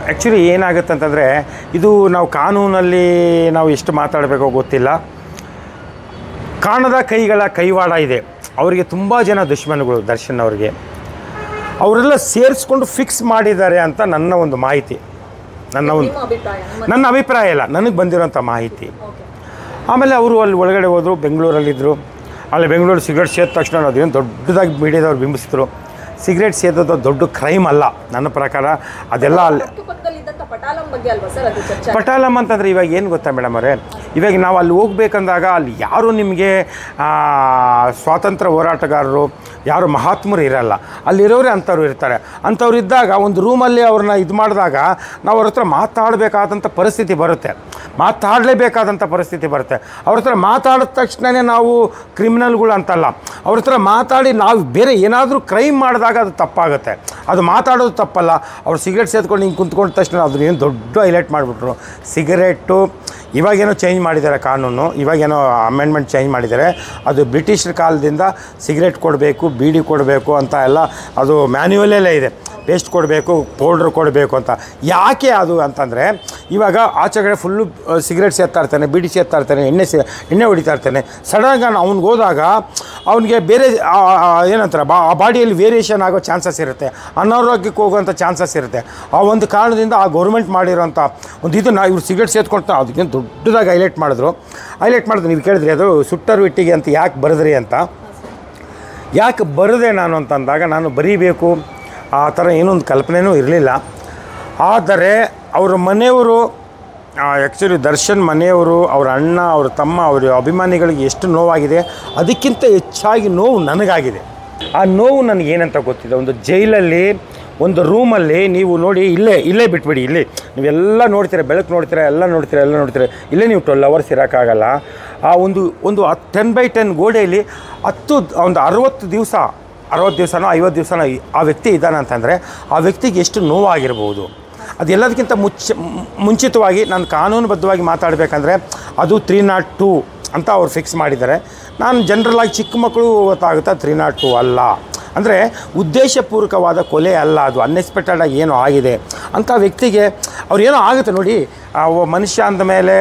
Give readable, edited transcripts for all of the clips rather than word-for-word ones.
Actually ಏನಾಗುತ್ತೆ ಅಂತಂದರೆ ಇದು ನಾವು ಕಾನೂನಲ್ಲಿ ನಾವು ಎಷ್ಟು ಮಾತಾಡಬೇಕೋ ಗೊತ್ತಿಲ್ಲ. ಕಾಣದ ಕೈಗಳ ಕೈವಾಡ ಇದೆ. ಅವರಿಗೆ ತುಂಬ ಜನ ದುಶ್ಮನ್ಗಳು ದರ್ಶನ್ ಅವರಿಗೆ. ಅವರೆಲ್ಲ ಸೇರಿಸ್ಕೊಂಡು ಫಿಕ್ಸ್ ಮಾಡಿದ್ದಾರೆ ಅಂತ ನನ್ನ ಒಂದು ಮಾಹಿತಿ, ನನ್ನ ಅಭಿಪ್ರಾಯ ಇಲ್ಲ, ನನಗೆ ಬಂದಿರೋಂಥ ಮಾಹಿತಿ. ಆಮೇಲೆ ಅವರು ಅಲ್ಲಿ ಒಳಗಡೆ ಹೋದರು, ಬೆಂಗಳೂರಲ್ಲಿದ್ದರು. ಅಲ್ಲಿ ಬೆಂಗಳೂರು ಸಿಗರೇಟ್ ಸೇದ ತಕ್ಷಣ ಅದೇನು ದೊಡ್ಡದಾಗಿ ಮೀಡಿಯಾದವ್ರು ಬಿಂಬಿಸಿದ್ರು. ಸಿಗರೇಟ್ ಸೇದೋದು ದೊಡ್ಡ ಕ್ರೈಮ್ ಅಲ್ಲ ನನ್ನ ಪ್ರಕಾರ. ಅದೆಲ್ಲ ಅಲ್ಲಿ ಪಟಾಲಂ ಅಂತಂದರೆ ಇವಾಗ ಏನು ಗೊತ್ತಾ ಮೇಡಮ್ ಅವರೇ, ಇವಾಗ ನಾವು ಅಲ್ಲಿ ಹೋಗ್ಬೇಕಂದಾಗ ಅಲ್ಲಿ ಯಾರು ನಿಮಗೆ ಸ್ವಾತಂತ್ರ್ಯ ಹೋರಾಟಗಾರರು ಯಾರು ಮಹಾತ್ಮರು ಇರಲ್ಲ, ಅಲ್ಲಿರೋರೇ ಅಂಥವ್ರು ಇರ್ತಾರೆ. ಅಂಥವ್ರು ಇದ್ದಾಗ ಒಂದು ರೂಮಲ್ಲಿ ಅವ್ರನ್ನ ಇದು ಮಾಡಿದಾಗ ನಾವು ಅವ್ರ ಹತ್ರ ಮಾತಾಡಬೇಕಾದಂಥ ಪರಿಸ್ಥಿತಿ ಬರುತ್ತೆ, ಮಾತಾಡಲೇಬೇಕಾದಂಥ ಪರಿಸ್ಥಿತಿ ಬರುತ್ತೆ. ಅವ್ರ ಹತ್ರ ಮಾತಾಡಿದ ತಕ್ಷಣವೇ ನಾವು ಕ್ರಿಮಿನಲ್ಗಳು ಅಂತಲ್ಲ, ಅವ್ರ ಹತ್ರ ಮಾತಾಡಿ ನಾವು ಬೇರೆ ಏನಾದರೂ ಕ್ರೈಮ್ ಮಾಡಿದಾಗ ಅದು ತಪ್ಪಾಗುತ್ತೆ. ಅದು ಮಾತಾಡೋದು ತಪ್ಪಲ್ಲ. ಅವ್ರು ಸಿಗರೇಟ್ ಸೇದ್ಕೊಂಡು ಹಿಂಗೆ ಕುಂತ್ಕೊಂಡ ತಕ್ಷಣ ಅದನ್ನೇನು ದೊಡ್ಡ ಹೈಲೈಟ್ ಮಾಡಿಬಿಟ್ರು. ಸಿಗರೇಟು ಇವಾಗೇನೋ ಚೇಂಜ್ ಮಾಡಿದ್ದಾರೆ ಕಾನೂನು, ಇವಾಗೇನೋ ಅಮೆಂಡ್ಮೆಂಟ್ ಚೇಂಜ್ ಮಾಡಿದ್ದಾರೆ. ಅದು ಬ್ರಿಟಿಷರ ಕಾಲದಿಂದ ಸಿಗರೇಟ್ ಕೊಡಬೇಕು, ಬೀಡಿ ಕೊಡಬೇಕು ಅಂತ ಎಲ್ಲ ಅದು ಮ್ಯಾನ್ಯುವಲಲ್ಲೇ ಇದೆ. ಪೇಸ್ಟ್ ಕೊಡಬೇಕು, ಪೌಡ್ರ್ ಕೊಡಬೇಕು ಅಂತ. ಯಾಕೆ ಅದು ಅಂತಂದರೆ ಇವಾಗ ಆಚೆಗಡೆ ಫುಲ್ಲು ಸಿಗರೇಟ್ ಸೇರ್ತಾ ಇರ್ತಾನೆ, ಬೀಡಿ ಸೇರ್ತಾ ಇರ್ತಾನೆ, ಎಣ್ಣೆ ಹೊಡಿತಾ ಇರ್ತಾನೆ. ಸಡನ್ನಾಗಿ ಅವ್ನಿಗೆ ಹೋದಾಗ ಅವನಿಗೆ ಬೇರೆ ಏನಂತಾರೆ ಆ ಬಾಡಿಯಲ್ಲಿ ವೇರಿಯೇಷನ್ ಆಗೋ ಚಾನ್ಸಸ್ ಇರುತ್ತೆ, ಅನಾರೋಗ್ಯಕ್ಕೆ ಹೋಗುವಂಥ ಚಾನ್ಸಸ್ ಇರುತ್ತೆ. ಆ ಒಂದು ಕಾರಣದಿಂದ ಆ ಗೌರ್ಮೆಂಟ್ ಮಾಡಿರೋಂಥ ಒಂದು ಇದನ್ನು ಇವ್ರು ಸಿಗರೇಟ್ ಸೇದ್ಕೊಳ್ತಾ ಅದಕ್ಕೆ ದೊಡ್ಡದಾಗಿ ಹೈಲೈಟ್ ಮಾಡಿದ್ರು. ನೀವು ಕೇಳಿದ್ರಿ ಅದು ಸುಟ್ಟರು ಇಟ್ಟಿಗೆ ಅಂತ ಯಾಕೆ ಬರೆದ್ರಿ ಅಂತ. ಯಾಕೆ ಬರೆದೆ ನಾನು ಅಂತಂದಾಗ ನಾನು ಬರೀಬೇಕು ಆ ಥರ ಏನೊಂದು ಕಲ್ಪನೆಯೂ ಇರಲಿಲ್ಲ. ಆದರೆ ಅವರ ಮನೆಯವರು ಆ್ಯಕ್ಚುಲಿ ದರ್ಶನ್ ಮನೆಯವರು, ಅವರ ಅಣ್ಣ, ಅವ್ರ ತಮ್ಮ, ಅವರ ಅಭಿಮಾನಿಗಳಿಗೆ ಎಷ್ಟು ನೋವಾಗಿದೆ ಅದಕ್ಕಿಂತ ಹೆಚ್ಚಾಗಿ ನೋವು ನನಗಾಗಿದೆ. ಆ ನೋವು ನನಗೇನಂತ ಗೊತ್ತಿದೆ. ಒಂದು ಜೈಲಲ್ಲಿ ಒಂದು ರೂಮಲ್ಲಿ ನೀವು ನೋಡಿ, ಇಲ್ಲೇ ಬಿಟ್ಬಿಡಿ, ಇಲ್ಲಿ ನೀವೆಲ್ಲ ನೋಡ್ತೀರ, ಬೆಳಕು ನೋಡ್ತೀರ, ಎಲ್ಲ ನೋಡ್ತೀರ, ಇಲ್ಲೇ ನೀವು 12 hours ಇರೋಕ್ಕಾಗಲ್ಲ. ಆ ಒಂದು 10x10 ಗೋಡೆಯಲ್ಲಿ ಒಂದು 60 ದಿವಸನೋ 50 ದಿವಸನೋ ಆ ವ್ಯಕ್ತಿ ಇದ್ದಾನೆ ಅಂತಂದರೆ ಆ ವ್ಯಕ್ತಿಗೆ ಎಷ್ಟು ನೋವಾಗಿರ್ಬೋದು. ಅದೆಲ್ಲದಕ್ಕಿಂತ ಮುಂಚಿತವಾಗಿ ನಾನು ಕಾನೂನುಬದ್ಧವಾಗಿ ಮಾತಾಡಬೇಕಂದ್ರೆ ಅದು 302 ಅಂತ ಅವ್ರು ಫಿಕ್ಸ್ ಮಾಡಿದ್ದಾರೆ. ನಾನು ಜನರಲಾಗಿ ಚಿಕ್ಕ ಮಕ್ಕಳು ಗೊತ್ತಾಗುತ್ತಾ 302 ಅಲ್ಲ, ಅಂದರೆ ಉದ್ದೇಶಪೂರ್ವಕವಾದ ಕೊಲೆ ಅಲ್ಲ, ಅದು ಅನ್ಎಕ್ಸ್ಪೆಕ್ಟೆಡಾಗಿ ಏನೋ ಆಗಿದೆ ಅಂಥ ವ್ಯಕ್ತಿಗೆ ಅವ್ರೇನೋ ಆಗುತ್ತೆ ನೋಡಿ. ಮನುಷ್ಯ ಅಂದಮೇಲೆ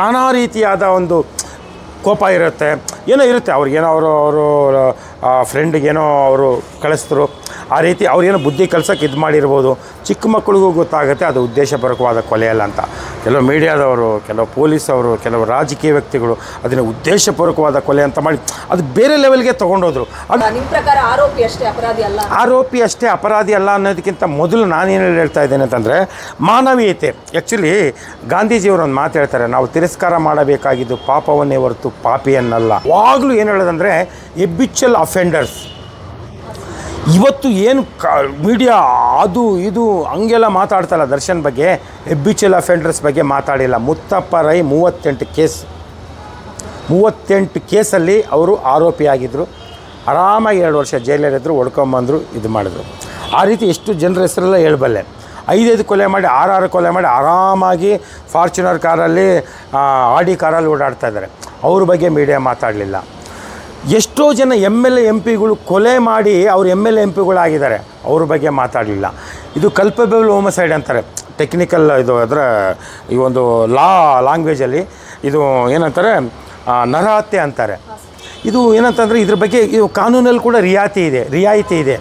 ನಾನಾ ರೀತಿಯಾದ ಒಂದು ಕೋಪ ಇರುತ್ತೆ, ಏನೋ ಇರುತ್ತೆ. ಅವ್ರಿಗೇನೋ ಅವರು ಫ್ರೆಂಡ್ಗೇನೋ ಅವರು ಕಳಿಸಿದ್ರು, ಆ ರೀತಿ ಅವ್ರೇನೋ ಬುದ್ಧಿ ಕಲ್ಸೋಕ್ಕೆ ಇದು ಮಾಡಿರ್ಬೋದು. ಚಿಕ್ಕ ಮಕ್ಕಳಿಗೂ ಗೊತ್ತಾಗುತ್ತೆ ಅದು ಉದ್ದೇಶಪೂರ್ವಕವಾದ ಕೊಲೆ ಅಲ್ಲ ಅಂತ. ಕೆಲವು ಮೀಡಿಯಾದವರು, ಕೆಲವು ಪೊಲೀಸವರು, ಕೆಲವು ರಾಜಕೀಯ ವ್ಯಕ್ತಿಗಳು ಅದನ್ನು ಉದ್ದೇಶಪೂರ್ವಕವಾದ ಕೊಲೆ ಅಂತ ಮಾಡಿ ಅದು ಬೇರೆ ಲೆವೆಲ್ಗೆ ತೊಗೊಂಡೋದ್ರು. ಅದು ನಿಮ್ಮ ಪ್ರಕಾರ ಆರೋಪಿ ಅಷ್ಟೇ ಅಪರಾಧಿ ಅಲ್ಲ ಅನ್ನೋದಕ್ಕಿಂತ ಮೊದಲು ನಾನೇನು ಹೇಳ್ತಾ ಇದ್ದೇನೆ ಅಂತಂದರೆ ಮಾನವೀಯತೆ. ಆ್ಯಕ್ಚುಲಿ ಗಾಂಧೀಜಿಯವರು ಒಂದು ಮಾತು ಹೇಳ್ತಾರೆ, ನಾವು ತಿರಸ್ಕಾರ ಮಾಡಬೇಕಾಗಿದ್ದು ಪಾಪವನ್ನೇ ಹೊರತು ಪಾಪಿಯನ್ನಲ್ಲ. ಯಾವಾಗಲೂ ಏನು ಹೇಳೋದಂದರೆ ಎಬಿಚುವಲ್ ಅಫೆಂಡರ್ಸ್. ಇವತ್ತು ಏನು ಮೀಡಿಯಾ ಅದು ಇದು ಹಂಗೆಲ್ಲ ಮಾತಾಡ್ತಲ್ಲ ದರ್ಶನ್ ಬಗ್ಗೆ, ಎಬಿಚುವಲ್ ಅಫೆಂಡರ್ಸ್ ಬಗ್ಗೆ ಮಾತಾಡಿಲ್ಲ. ಮುತ್ತಪ್ಪ ರೈ 38 ಕೇಸಲ್ಲಿ ಅವರು ಆರೋಪಿಯಾಗಿದ್ದರು. ಆರಾಮಾಗಿ 2 ವರ್ಷ ಜೈಲಲ್ಲಿದ್ದರು, ಹೊಡ್ಕೊಂಬಂದರು, ಇದು ಮಾಡಿದ್ರು. ಆ ರೀತಿ ಎಷ್ಟು ಜನರ ಹೆಸರೆಲ್ಲ ಹೇಳಬಲ್ಲೆ. 5 ಕೊಲೆ ಮಾಡಿ 6 ಕೊಲೆ ಮಾಡಿ ಆರಾಮಾಗಿ ಫಾರ್ಚುನರ್ ಕಾರಲ್ಲಿ, ಆಡಿ ಕಾರಲ್ಲಿ ಓಡಾಡ್ತಾ ಇದ್ದಾರೆ. ಅವ್ರ ಬಗ್ಗೆ ಮೀಡಿಯಾ ಮಾತಾಡಲಿಲ್ಲ. ಎಷ್ಟೋ ಜನ MLA MP ಗಳು ಕೊಲೆ ಮಾಡಿ ಅವರು MLA MP ಗಳಾಗಿದ್ದಾರೆ, ಅವ್ರ ಬಗ್ಗೆ ಮಾತಾಡಲಿಲ್ಲ. ಇದು ಕಲ್ಪಬಲ್ ಹೋಮಸೈಡ್ ಅಂತಾರೆ ಟೆಕ್ನಿಕಲ್, ಇದು ಅದರ ಈ ಒಂದು ಲ್ಯಾಂಗ್ವೇಜಲ್ಲಿ ಇದು ಏನಂತಾರೆ ನರಹತ್ಯೆ ಅಂತಾರೆ. ಇದು ಏನಂತಂದರೆ ಇದ್ರ ಬಗ್ಗೆ ಇದು ಕಾನೂನಲ್ಲಿ ಕೂಡ ರಿಯಾಯಿತಿ ಇದೆ.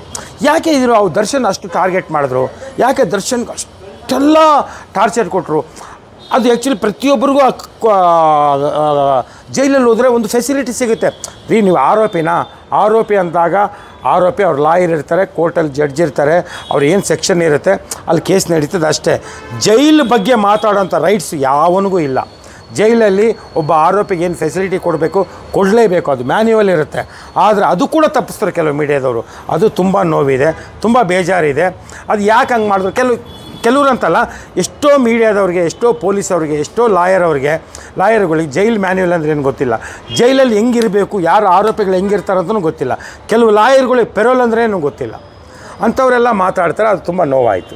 ಯಾಕೆ ಇದ್ರು ಅವ್ರು ದರ್ಶನ್ ಅಷ್ಟು ಟಾರ್ಗೆಟ್ ಮಾಡಿದ್ರು, ಯಾಕೆ ದರ್ಶನ್ಗೆ ಅಷ್ಟೆಲ್ಲ ಟಾರ್ಚರ್ ಕೊಟ್ಟರು? ಅದು ಆ್ಯಕ್ಚುಲಿ ಪ್ರತಿಯೊಬ್ಬರಿಗೂ ಜೈಲಲ್ಲಿ ಹೋದರೆ ಒಂದು ಫೆಸಿಲಿಟಿ ಸಿಗುತ್ತೆ. ನೀವು ಆರೋಪಿ ಅಂದಾಗ ಅವ್ರ ಲಾಯರ್ ಇರ್ತಾರೆ, ಕೋರ್ಟಲ್ಲಿ ಜಡ್ಜ್ ಇರ್ತಾರೆ, ಅವ್ರು ಏನು ಸೆಕ್ಷನ್ ಇರುತ್ತೆ ಅಲ್ಲಿ ಕೇಸ್ ನಡೀತದೆ ಅಷ್ಟೇ. ಜೈಲ್ ಬಗ್ಗೆ ಮಾತಾಡೋಂಥ ರೈಟ್ಸ್ ಯಾವನಿಗೂ ಇಲ್ಲ. ಜೈಲಲ್ಲಿ ಒಬ್ಬ ಆರೋಪಿಗೆ ಏನು ಫೆಸಿಲಿಟಿ ಕೊಡಲೇಬೇಕು, ಅದು ಮ್ಯಾನ್ಯುವಲ್ ಇರುತ್ತೆ. ಆದರೆ ಅದು ಕೂಡ ತಪ್ಪಿಸ್ತಾರೆ ಕೆಲವು ಮೀಡಿಯಾದವರು. ಅದು ತುಂಬ ನೋವಿದೆ, ತುಂಬ ಬೇಜಾರಿದೆ. ಅದು ಯಾಕೆ ಹಂಗೆ ಮಾಡಿದ್ರು? ಕೆಲವರು ಅಂತಲ್ಲ, ಎಷ್ಟೋ ಮೀಡಿಯಾದವ್ರಿಗೆ, ಎಷ್ಟೋ ಪೊಲೀಸವ್ರಿಗೆ, ಎಷ್ಟೋ ಲಾಯರ್ಗಳಿಗೆ ಜೈಲ್ ಮ್ಯಾನ್ಯುವಲ್ ಅಂದರೆ ಏನು ಗೊತ್ತಿಲ್ಲ. ಜೈಲಲ್ಲಿ ಹೆಂಗಿರಬೇಕು, ಯಾರು ಆರೋಪಿಗಳು ಹೆಂಗಿರ್ತಾರಂತನೂ ಗೊತ್ತಿಲ್ಲ. ಕೆಲವು ಲಾಯರ್ಗಳಿಗೆ ಪೆರೋಲ್ ಅಂದರೆ ಏನು ಗೊತ್ತಿಲ್ಲ. ಅಂಥವರೆಲ್ಲ ಮಾತಾಡ್ತಾರೆ. ಅದು ತುಂಬ ನೋವಾಯಿತು.